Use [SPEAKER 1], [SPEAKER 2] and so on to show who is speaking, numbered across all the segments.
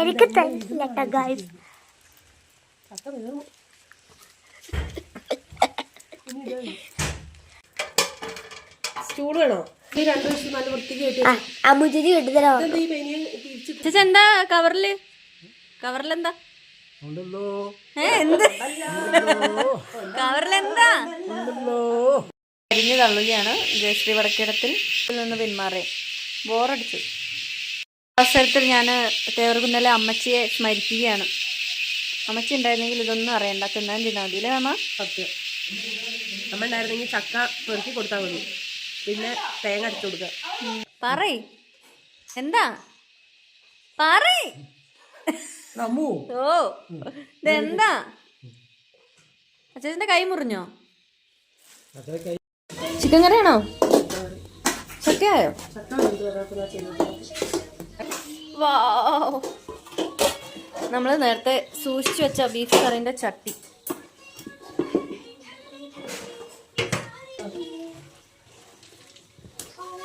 [SPEAKER 1] എനിക്ക് തന്നില്ല guys.
[SPEAKER 2] Stool വേണോ? ഈ 2 ദിവസം നല്ല വൃത്തിക്ക്
[SPEAKER 1] അമ്മുജിക്ക് കിട്ടുതരോ?
[SPEAKER 3] എന്താ കവറിലെന്താ എന്ത് കവറിലെന്താ അരിഞ്ഞു തള്ളുകയാണ്. ജയശ്രീ വടക്കേടത്തിൽ നിന്ന് പിന്മാറി ബോറടിച്ചു. അവസരത്തിൽ ഞാൻ തേവർകുന്നലെ അമ്മച്ചിയെ സ്മരിക്കുകയാണ്. അമ്മച്ചി ഉണ്ടായിരുന്നെങ്കിൽ ഇതൊന്നും അറിയണ്ട, തിന്നാൻ മതിയില്ലേ അമ്മ?
[SPEAKER 2] സത്യം. അമ്മ ഉണ്ടായിരുന്നെങ്കിൽ ചക്ക പെറുക്കി കൊടുത്താൽ മതി, പിന്നെ തേങ്ങ അടിച്ചു കൊടുക്കുക.
[SPEAKER 3] പറയ് എന്താ പറയ്. ഓ ഇതെന്താ? അച്ഛൻ്റെ കൈ മുറിഞ്ഞോ? ചിക്കൻ കറിയാണോ? ചക്കയായോ? നമ്മൾ നേരത്തെ സൂക്ഷിച്ചു വെച്ച ബീഫ് കറിന്റെ ചട്ടി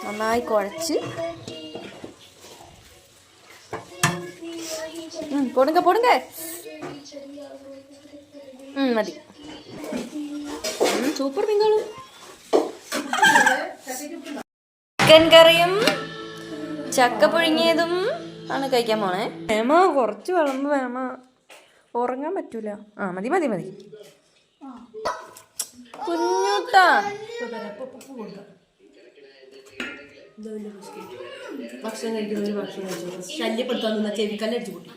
[SPEAKER 3] നന്നായി കുഴച്ച് പൊടുങ്ക മതി. സൂപ്പർ പിങ്കളും ചിക്കൻ കറിയും ചക്ക പുഴുങ്ങിയതും ആണ് കഴിക്കാൻ പോണേ. വേമ കുറച്ച് വിളമ്പ് വേമ, ഉറങ്ങാൻ പറ്റൂല. മതി മതി മതി കുഞ്ഞൂട്ടാ.
[SPEAKER 2] ഭക്ഷണം കഴിക്കുന്നവര് ഭക്ഷണം കഴിച്ചു, ശല്യപ്പെടുത്താൻ നിന്ന ചെവിക്കല്ലടിച്ചു കൂട്ടി.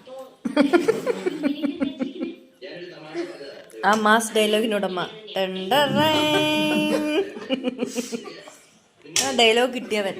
[SPEAKER 3] ആ മാസ് ഡയലോഗിനോടമ്മ ഡയലോഗ് കിട്ടിയവൻ.